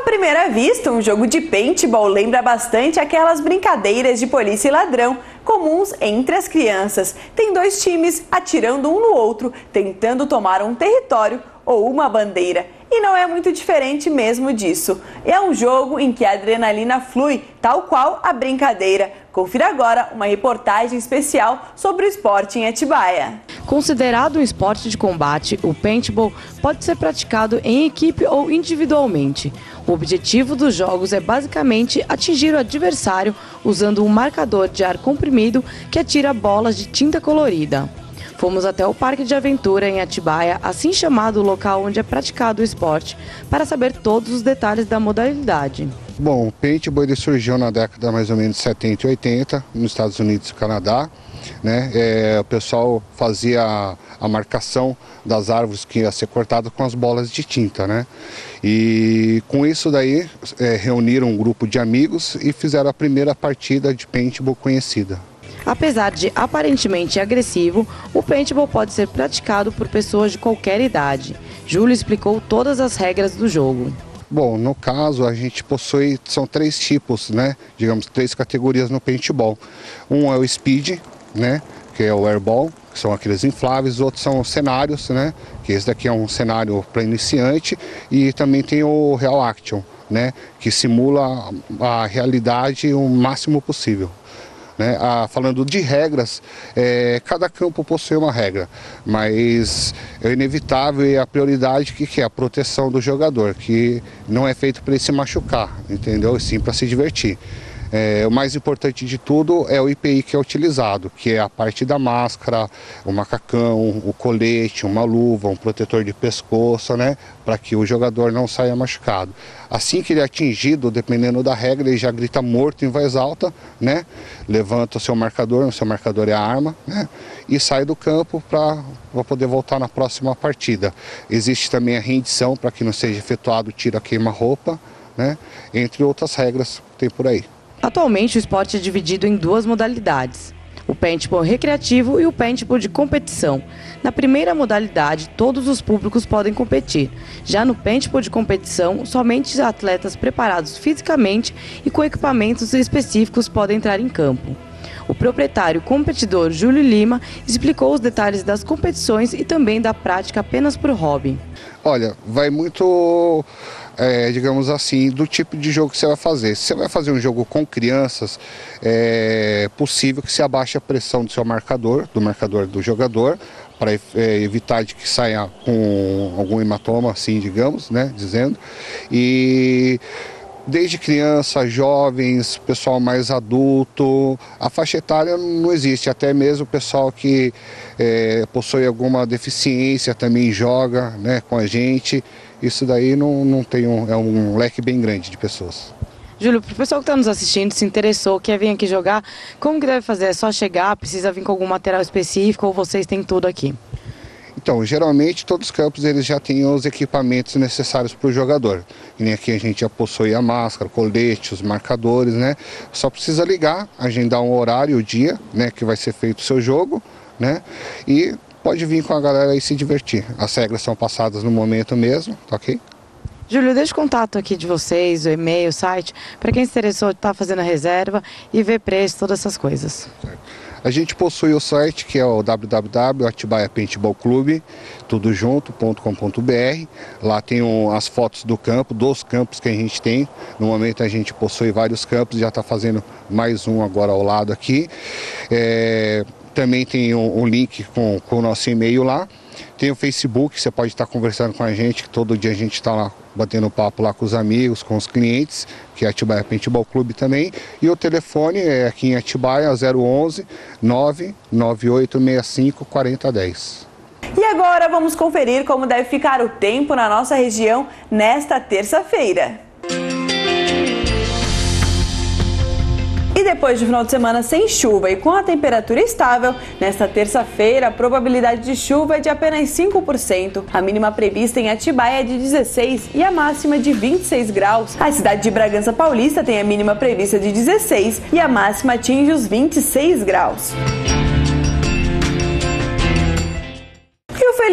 À primeira vista, um jogo de paintball lembra bastante aquelas brincadeiras de polícia e ladrão comuns entre as crianças. Tem dois times atirando um no outro, tentando tomar um território ou uma bandeira. E não é muito diferente mesmo disso. É um jogo em que a adrenalina flui, tal qual a brincadeira. Confira agora uma reportagem especial sobre o esporte em Atibaia. Considerado um esporte de combate, o paintball pode ser praticado em equipe ou individualmente. O objetivo dos jogos é basicamente atingir o adversário usando um marcador de ar comprimido que atira bolas de tinta colorida. Fomos até o Parque de Aventura em Atibaia, assim chamado o local onde é praticado o esporte, para saber todos os detalhes da modalidade. Bom, o paintball ele surgiu na década mais ou menos 70 e 80, nos Estados Unidos e Canadá. O pessoal fazia a marcação das árvores que ia ser cortada com as bolas de tinta, né? E com isso daí reuniram um grupo de amigos e fizeram a primeira partida de paintball conhecida. Apesar de aparentemente agressivo, o paintball pode ser praticado por pessoas de qualquer idade. Júlio explicou todas as regras do jogo. Bom, no caso a gente possui, são três tipos, né? Digamos, três categorias no paintball. Um é o speed, né? Que é o airball, que são aqueles infláveis. Outros são os cenários, né? Que esse daqui é um cenário para iniciante. E também tem o real action, né? Que simula a realidade o máximo possível. Falando de regras, cada campo possui uma regra, mas é inevitável e a prioridade que é a proteção do jogador, que não é feito para ele se machucar, entendeu? Sim, para se divertir. O mais importante de tudo é o EPI que é utilizado, que é a parte da máscara, o macacão, o colete, uma luva, um protetor de pescoço, né? Para que o jogador não saia machucado. Assim que ele é atingido, dependendo da regra, ele já grita morto em voz alta, né? Levanta o seu marcador é a arma, né? E sai do campo para poder voltar na próxima partida. Existe também a rendição para que não seja efetuado tiro a queima-roupa, né? Entre outras regras que tem por aí. Atualmente, o esporte é dividido em duas modalidades, o paintball recreativo e o paintball de competição. Na primeira modalidade, todos os públicos podem competir. Já no paintball de competição, somente atletas preparados fisicamente e com equipamentos específicos podem entrar em campo. O proprietário competidor Júlio Lima explicou os detalhes das competições e também da prática apenas por hobby. Olha, vai muito, digamos assim, do tipo de jogo que você vai fazer. Se você vai fazer um jogo com crianças, é possível que se abaixe a pressão do seu marcador, do jogador, para evitar de que saia com algum hematoma, assim, digamos, né, dizendo. E desde criança, jovens, pessoal mais adulto, a faixa etária não existe, até mesmo o pessoal que possui alguma deficiência também joga, né, com a gente. Isso daí não tem é um leque bem grande de pessoas. Júlio, para o pessoal que está nos assistindo, se interessou, quer vir aqui jogar, como que deve fazer? É só chegar, precisa vir com algum material específico ou vocês têm tudo aqui? Então, geralmente todos os campos eles já têm os equipamentos necessários para o jogador. E nem aqui a gente já possui a máscara, o colete, os marcadores, né? Só precisa ligar, agendar um horário, o dia, né, que vai ser feito o seu jogo, né? E pode vir com a galera e se divertir. As regras são passadas no momento mesmo, tá ok? Júlio, deixa o contato aqui de vocês, o e-mail, o site, para quem se interessou, está fazendo a reserva e ver preço, todas essas coisas. Certo. A gente possui o site que é o www.atibaia-paintball-clube, tudo junto.com.br. Lá tem as fotos do campo, dos campos que a gente tem. No momento a gente possui vários campos, já está fazendo mais um agora ao lado aqui. Também tem um link com o nosso e-mail lá. Tem o Facebook, você pode estar conversando com a gente, que todo dia a gente está lá batendo papo lá com os amigos, com os clientes, que é Atibaia Paintball Clube também. E o telefone é aqui em Atibaia, 011 99865 4010. E agora vamos conferir como deve ficar o tempo na nossa região nesta terça-feira. E depois de um final de semana sem chuva e com a temperatura estável, nesta terça-feira a probabilidade de chuva é de apenas 5%. A mínima prevista em Atibaia é de 16 e a máxima de 26 graus. A cidade de Bragança Paulista tem a mínima prevista de 16 e a máxima atinge os 26 graus.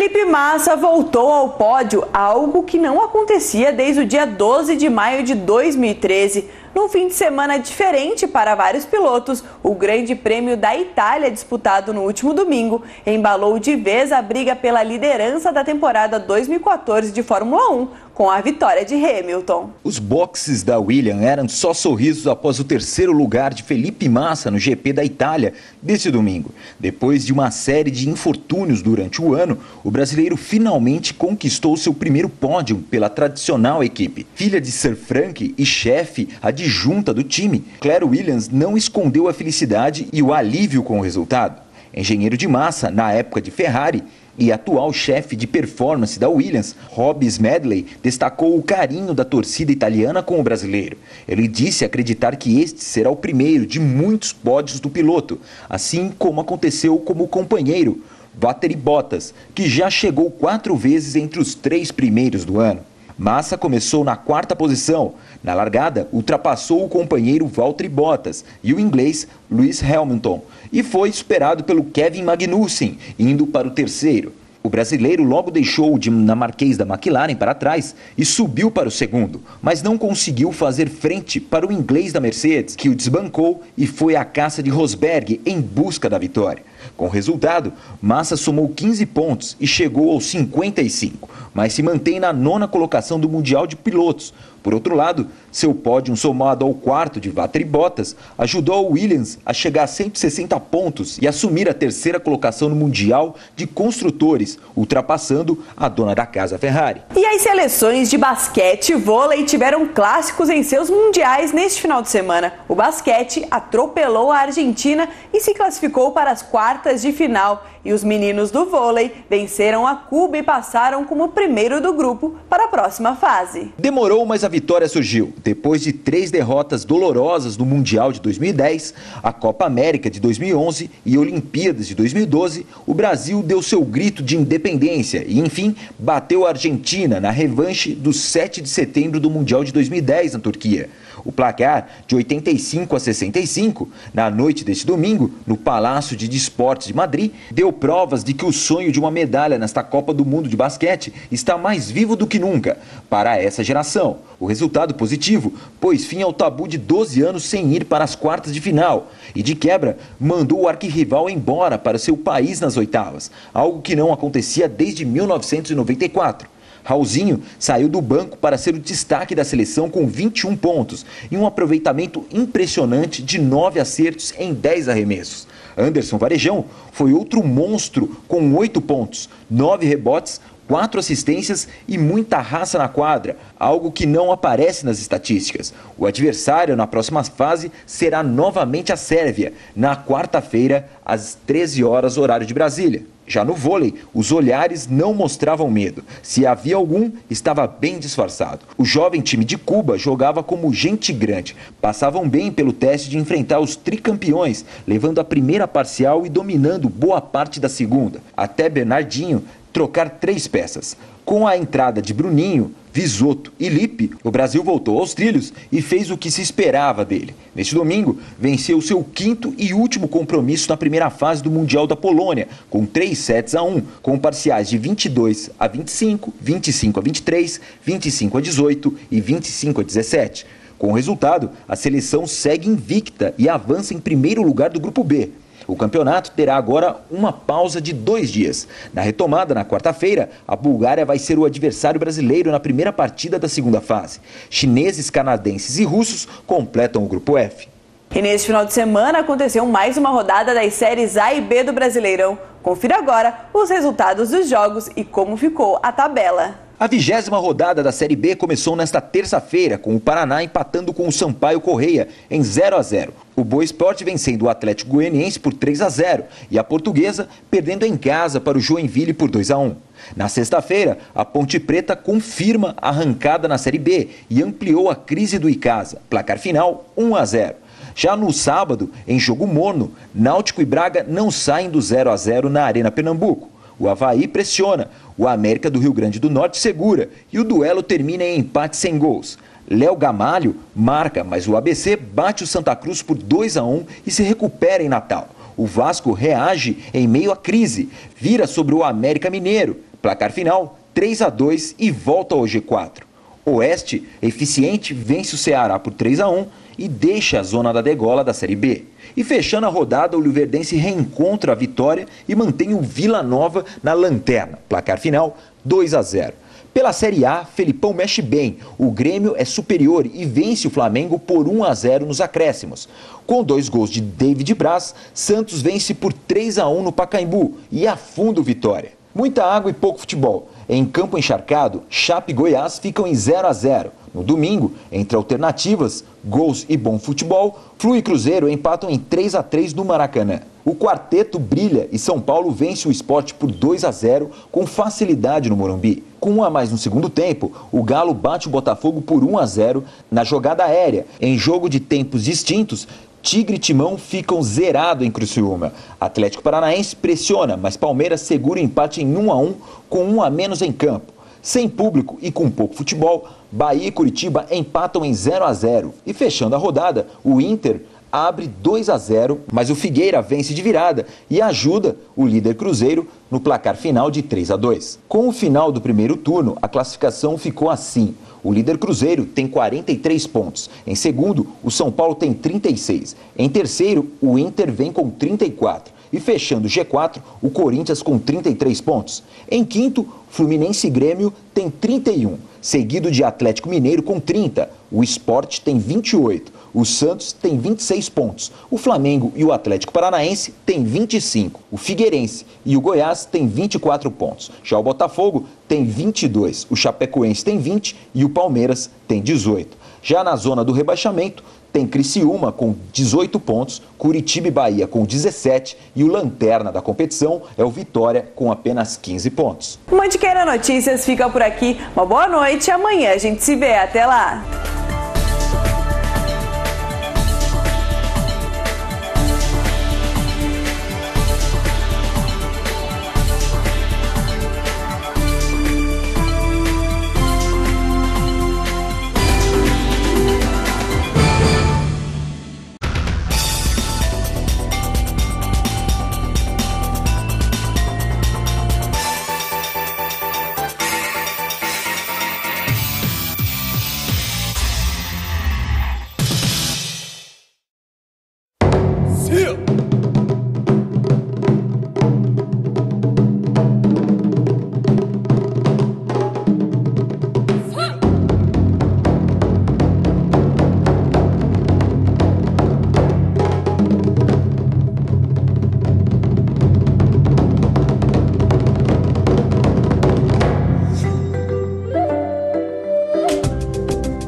Felipe Massa voltou ao pódio, algo que não acontecia desde o dia 12 de maio de 2013. Num fim de semana diferente para vários pilotos, o Grande Prêmio da Itália, disputado no último domingo, embalou de vez a briga pela liderança da temporada 2014 de Fórmula 1, com a vitória de Hamilton. Os boxes da Williams eram só sorrisos após o terceiro lugar de Felipe Massa no GP da Itália deste domingo. Depois de uma série de infortúnios durante o ano, o brasileiro finalmente conquistou seu primeiro pódio pela tradicional equipe. Filha de Sir Frank e chefe adjunta do time, Claire Williams não escondeu a felicidade e o alívio com o resultado. Engenheiro de massa na época de Ferrari e atual chefe de performance da Williams, Rob Smedley, destacou o carinho da torcida italiana com o brasileiro. Ele disse acreditar que este será o primeiro de muitos pódios do piloto, assim como aconteceu como companheiro, Valtteri Bottas, que já chegou 4 vezes entre os 3 primeiros do ano. Massa começou na 4ª posição. Na largada, ultrapassou o companheiro Valtteri Bottas e o inglês Lewis Hamilton e foi superado pelo Kevin Magnussen, indo para o 3º. O brasileiro logo deixou o dinamarquês da McLaren para trás e subiu para o 2º, mas não conseguiu fazer frente para o inglês da Mercedes, que o desbancou e foi à caça de Rosberg em busca da vitória. Com o resultado, Massa somou 15 pontos e chegou aos 55, mas se mantém na 9ª colocação do Mundial de Pilotos. Por outro lado, seu pódio somado ao 4º de Valtteri Bottas ajudou a Williams a chegar a 160 pontos e assumir a 3ª colocação no Mundial de Construtores, ultrapassando a dona da casa Ferrari. E as seleções de basquete e vôlei tiveram clássicos em seus mundiais neste final de semana. O basquete atropelou a Argentina e se classificou para as quartas de final. E os meninos do vôlei venceram a Cuba e passaram como primeiro do grupo para a próxima fase. Demorou, mas a vitória surgiu. Depois de 3 derrotas dolorosas no Mundial de 2010, a Copa América de 2011 e Olimpíadas de 2012, o Brasil deu seu grito de independência e, enfim, bateu a Argentina na revanche do 7 de setembro do Mundial de 2010 na Turquia. O placar de 85-65, na noite deste domingo, no Palácio de Desportos de Madrid, deu provas de que o sonho de uma medalha nesta Copa do Mundo de basquete está mais vivo do que nunca para essa geração. O resultado positivo pôs fim ao tabu de 12 anos sem ir para as quartas de final e, de quebra, mandou o arquirrival embora para seu país nas oitavas, algo que não acontecia desde 1994. Raulzinho saiu do banco para ser o destaque da seleção com 21 pontos e um aproveitamento impressionante de 9 acertos em 10 arremessos. Anderson Varejão foi outro monstro com 8 pontos, 9 rebotes, 4 assistências e muita raça na quadra, algo que não aparece nas estatísticas. O adversário na próxima fase será novamente a Sérvia, na quarta-feira, às 13 horas, horário de Brasília. Já no vôlei, os olhares não mostravam medo. Se havia algum, estava bem disfarçado. O jovem time de Cuba jogava como gente grande. Passavam bem pelo teste de enfrentar os tricampeões, levando a primeira parcial e dominando boa parte da segunda. Até Bernardinho trocar 3 peças. Com a entrada de Bruninho, Visoto e Lippe, o Brasil voltou aos trilhos e fez o que se esperava dele. Neste domingo, venceu seu 5º e último compromisso na primeira fase do Mundial da Polônia, com 3-1, com parciais de 22-25, 25-23, 25-18 e 25-17. Com o resultado, a seleção segue invicta e avança em primeiro lugar do Grupo B. O campeonato terá agora uma pausa de 2 dias. Na retomada, na quarta-feira, a Bulgária vai ser o adversário brasileiro na primeira partida da segunda fase. Chineses, canadenses e russos completam o Grupo F. E neste final de semana aconteceu mais uma rodada das séries A e B do Brasileirão. Confira agora os resultados dos jogos e como ficou a tabela. A 20ª rodada da Série B começou nesta terça-feira, com o Paraná empatando com o Sampaio Correia em 0-0. O Boa Esporte vencendo o Atlético Goianiense por 3-0 e a Portuguesa perdendo em casa para o Joinville por 2-1. Na sexta-feira, a Ponte Preta confirma a arrancada na Série B e ampliou a crise do Icasa. Placar final 1-0. Já no sábado, em jogo morno, Náutico e Braga não saem do 0-0 na Arena Pernambuco. O Avaí pressiona, o América do Rio Grande do Norte segura e o duelo termina em empate sem gols. Léo Gamalho marca, mas o ABC bate o Santa Cruz por 2-1 e se recupera em Natal. O Vasco reage em meio à crise, vira sobre o América Mineiro, Placar final 3-2 e volta ao G4. Oeste, eficiente, vence o Ceará por 3-1 e deixa a zona da degola da Série B. E fechando a rodada, o luverdense reencontra a vitória e mantém o Vila Nova na lanterna. Placar final 2-0. Pela Série A, Felipão mexe bem. O Grêmio é superior e vence o Flamengo por 1-0 nos acréscimos. Com 2 gols de David Braz, Santos vence por 3-1 no Pacaembu e afunda o Vitória. Muita água e pouco futebol. Em campo encharcado, Chape e Goiás ficam em 0-0. No domingo, entre alternativas, gols e bom futebol, Flu e Cruzeiro empatam em 3-3 no Maracanã. O quarteto brilha e São Paulo vence o Sport por 2-0 com facilidade no Morumbi. Com 1 a mais no segundo tempo, o Galo bate o Botafogo por 1-0 na jogada aérea. Em jogo de tempos distintos, Tigre e Timão ficam zerados em Criciúma. Atlético Paranaense pressiona, mas Palmeiras segura o empate em 1-1 com 1 a menos em campo. Sem público e com pouco futebol, Bahia e Curitiba empatam em 0-0. E fechando a rodada, o Inter abre 2-0, mas o Figueira vence de virada e ajuda o líder Cruzeiro no placar final de 3-2. Com o final do primeiro turno, a classificação ficou assim. O líder Cruzeiro tem 43 pontos. Em segundo, o São Paulo tem 36. Em terceiro, o Inter vem com 34. E fechando o G4, o Corinthians com 33 pontos. Em quinto, Fluminense e Grêmio tem 31, seguido de Atlético Mineiro com 30. O Sport tem 28. O Santos tem 26 pontos. O Flamengo e o Atlético Paranaense têm 25. O Figueirense e o Goiás têm 24 pontos. Já o Botafogo tem 22. O Chapecoense tem 20 e o Palmeiras tem 18. Já na zona do rebaixamento, tem Criciúma com 18 pontos, Curitiba e Bahia com 17 e o lanterna da competição é o Vitória com apenas 15 pontos. O Mantiqueira Notícias fica por aqui. Uma boa noite. Amanhã a gente se vê. Até lá.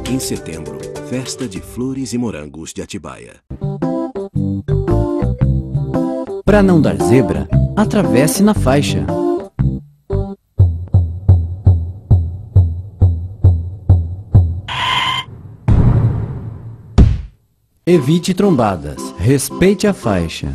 Em setembro, Festa de Flores e Morangos de Atibaia. Para não dar zebra, atravesse na faixa. Evite trombadas. Respeite a faixa.